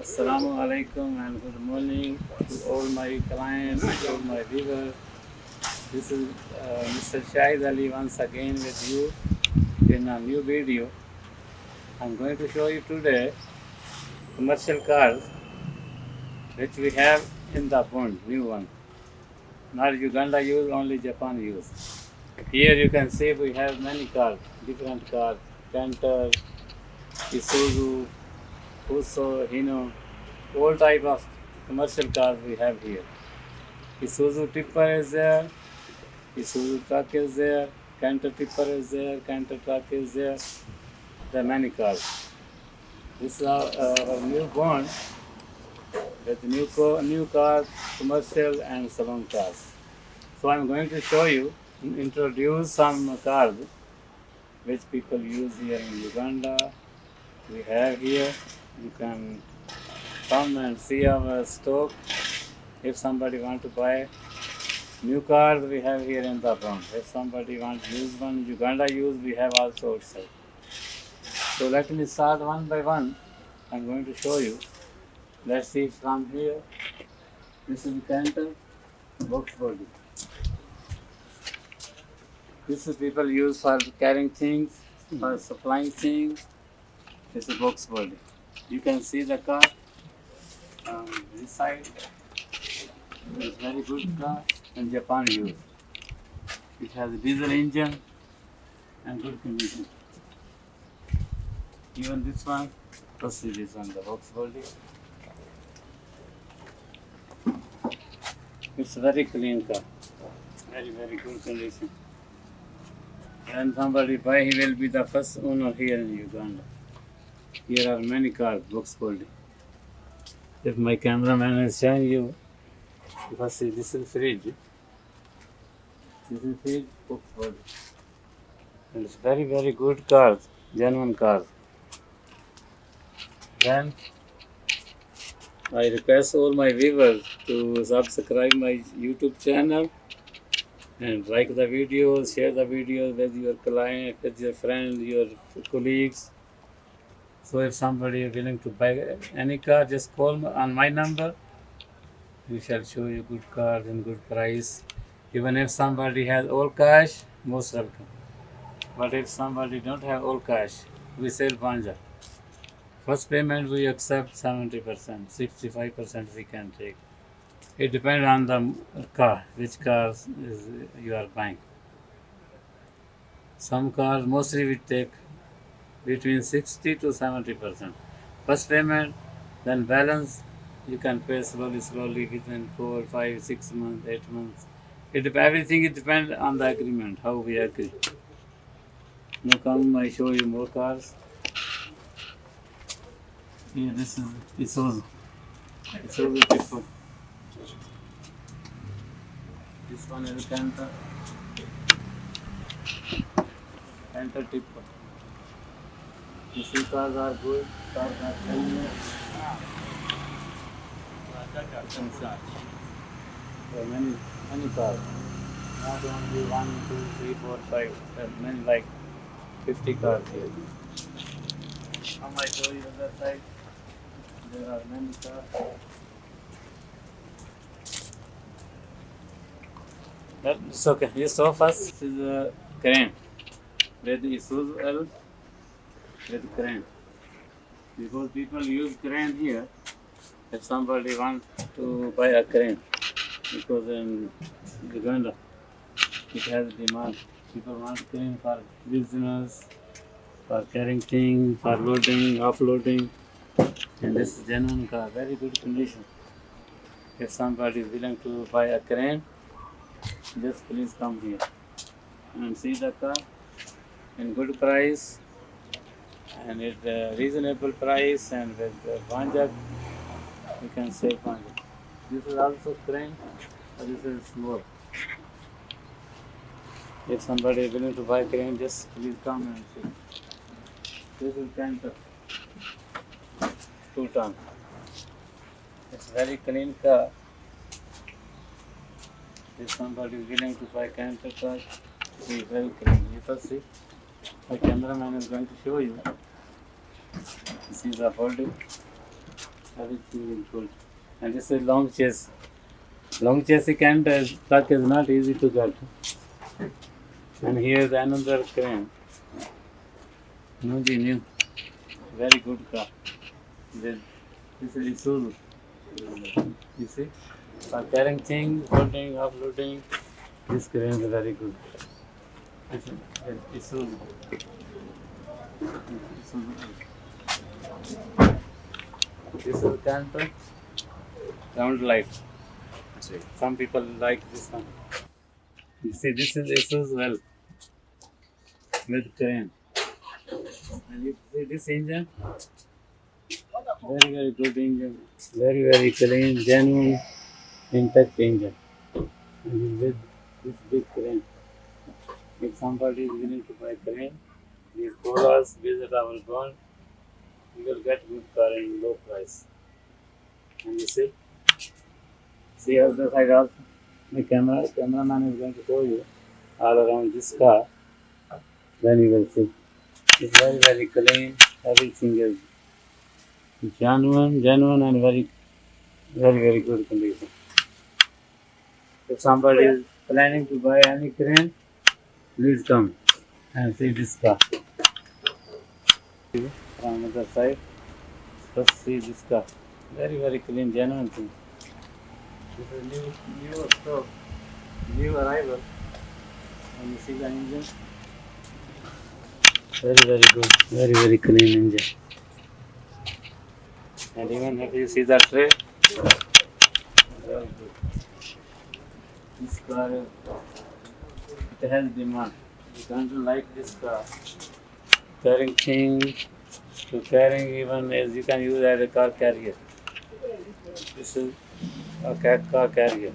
Assalamu alaikum and good morning to all my clients, to all my viewers. This is Mr. Shahid Ali once again with you in a new video. I'm going to show you today commercial cars which we have in the bond, new one. Not Uganda use, only Japan use. Here you can see we have many cars, different cars, Canter, Isuzu, Fuso, Hino, all type of commercial cars we have here. Isuzu tipper is there, Isuzu truck is there, Canter tipper is there, Canter truck is there. There are many cars. This is our new bond with new cars, commercial and salon cars. So I'm going to show you, introduce some cars which people use here in Uganda. We have here. You can come and see our stock. If somebody want to buy new cars, we have here in the front. If somebody wants used one, Uganda used, we have also outside. So let me start one by one. I'm going to show you. Let's see from here. This is Canter box body. This is people use for carrying things, for supplying things. This is box body. You can see the car on this side. It's very good car and Japan use. It has a diesel engine and good condition. Even this one, let's see this one, the box body. It's a very clean car, very good condition. And somebody buy, he will be the first owner here in Uganda. Here are many cars, box body. If my cameraman is showing you, because see, this is fridge. This is fridge, box body. And it's very good cars, genuine cars. Then I request all my viewers to subscribe my YouTube channel and like the videos, share the videos with your client, with your friends, your colleagues. So if somebody is willing to buy any car, just call me on my number. We shall show you good cars and good price. Even if somebody has all cash, most welcome. But if somebody don't have all cash, we sell Banja. First payment we accept 70%, 65% we can take. It depends on the car, which cars is you are buying. Some cars mostly we take between 60 to 70%. First payment, then balance you can pay slowly within 4, 5, 6 months, 8 months. Everything it depends on the agreement, how we agree. Now come, I show you more cars. Here this is Isuzu. Isuzu tipper. This one is Canter. Canter tipper. These cars are good. Cars are clean. There are many cars. Not only 1, 2, 3, 4, 5. There are many like 50 cars here. Now I show you the other side. There are many cars. It's okay. You saw first. This is a crane. With Isuzu L with crane. Because people use crane here. If somebody wants to buy a crane, because in Uganda it has demand. People want crane for business, for carrying things, for loading, offloading. And this is genuine car, very good condition. If somebody is willing to buy a crane, just please come here and see the car in good price and at a reasonable price, and with Banja you can save Banja. This is also crane, but this is small. If somebody is willing to buy crane, just please come and see. This is Canter 2 ton. It's very clean car. If somebody is willing to buy Canter car, it is very clean. You can see. My cameraman is going to show you. This is the body. Everything is good. And this is long chase. Long chase truck is not easy to get. And here is another crane. New. Very good car. This is Isuzu. You see? For carrying things, loading, offloading, this crane is very good. This is Isuzu. This is canter, round light. Some people like this one. You see, this is Isuzu well with crane. And you see this engine, very good engine, very clean, genuine, intact engine. And with this big crane. If somebody is willing to buy crane, please call us, visit our brand. You will get good car in low price. And you see other side also. The cameraman is going to show you all around this car. Then you will see. It's very clean. Everything is genuine and very good condition. If somebody is planning to buy any crane, please come and see this car. From other side, let's see this car. Very clean, genuine thing. This is new stock, new arrival. And you see the engine. Very good, very clean engine. And even if you see the tray, very good. This car it has demand. You can't like this car. Carrying things to carrying even as you can use as a car carrier. This is a car carrier.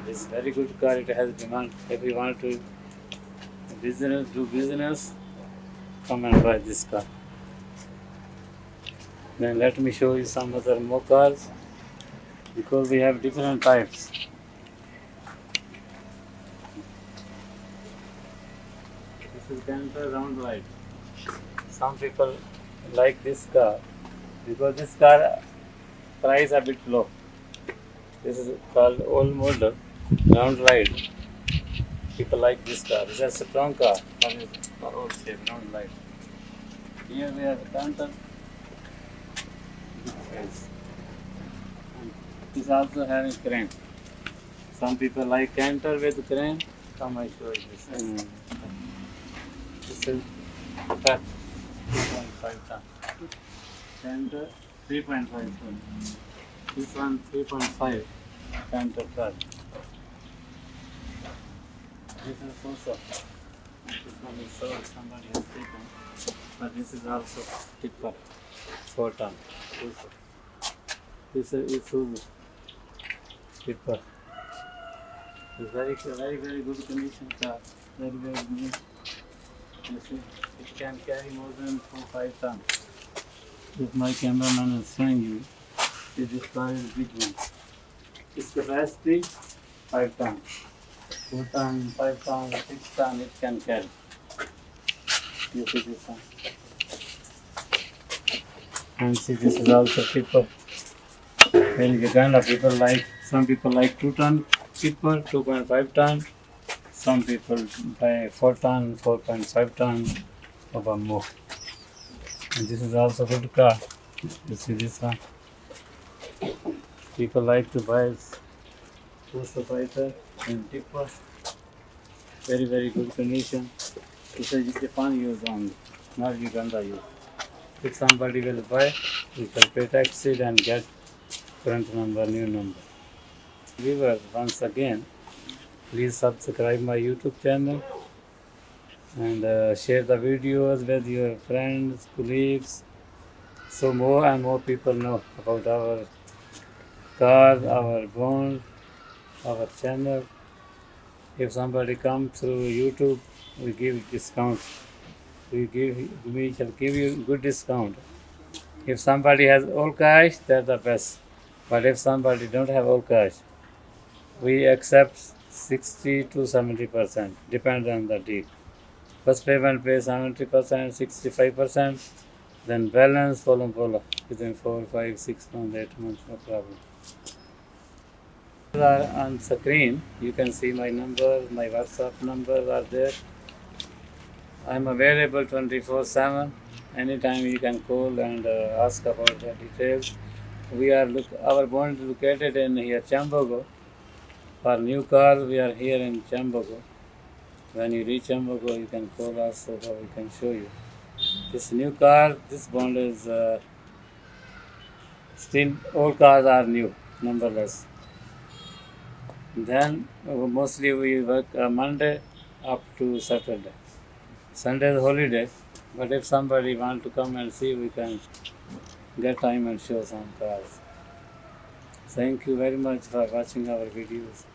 This very good car. It has demand. If you want to do business, come and buy this car. Then let me show you some other more cars, because we have different types. This is Canter round light. Some people like this car because this car price a bit low. This is called old model round light. People like this car. This is a strong car, but it's old shape, round light. Here we have a Canter. This also having crane. Some people like Canter with crane. Come, I show you this. This is 3.5 ton. Canter 3.5 ton. This one 3.5 Canter truck. This is also. This one is sold. Somebody has taken. But this is also tipper 4 ton. This is Isuzu tipper. It's very good condition car. Very new. You see, it can carry more than 4-5 tons. If my cameraman is showing you, see this car is big one. Its capacity 5 tons. 2 tons, 5 tons, 6 tons it can carry. You see this one. And see this is also tipper. There is a kind of people like, some people like 2 ton tipper, 2.5 ton. Some people buy 4 ton, 4.5 ton, or more. And this is also good car. You see this one. People like to buy Poster Fighter and tipper. Very good condition. This is Japan use only, not Uganda use. If somebody will buy, you can pay taxes and get current number, new number. Viewers, once again, please subscribe my YouTube channel and share the videos with your friends, colleagues, so more and more people know about our car, our bond, our channel. If somebody comes through YouTube, we give discount. We shall give you good discount. If somebody has all cash, that's the best. But if somebody don't have all cash, we accept 60 to 70%, depends on the deal. First payment pay 70%, 65%, Then balance Polam within 4, 5, 6 months, 8 months, no problem. Are on screen, you can see my number, my WhatsApp numbers are there. I'm available 24/7. Anytime you can call and ask about the details. We are our bond is located in here Chambogo. For new car, we are here in Chambogo. When you reach Chambogo, you can call us so that we can show you. This new car, this bond is still all cars are new, numberless. Then mostly we work Monday up to Saturday. Sunday is holiday, but if somebody want to come and see, we can get time and show some cars. Thank you very much for watching our videos.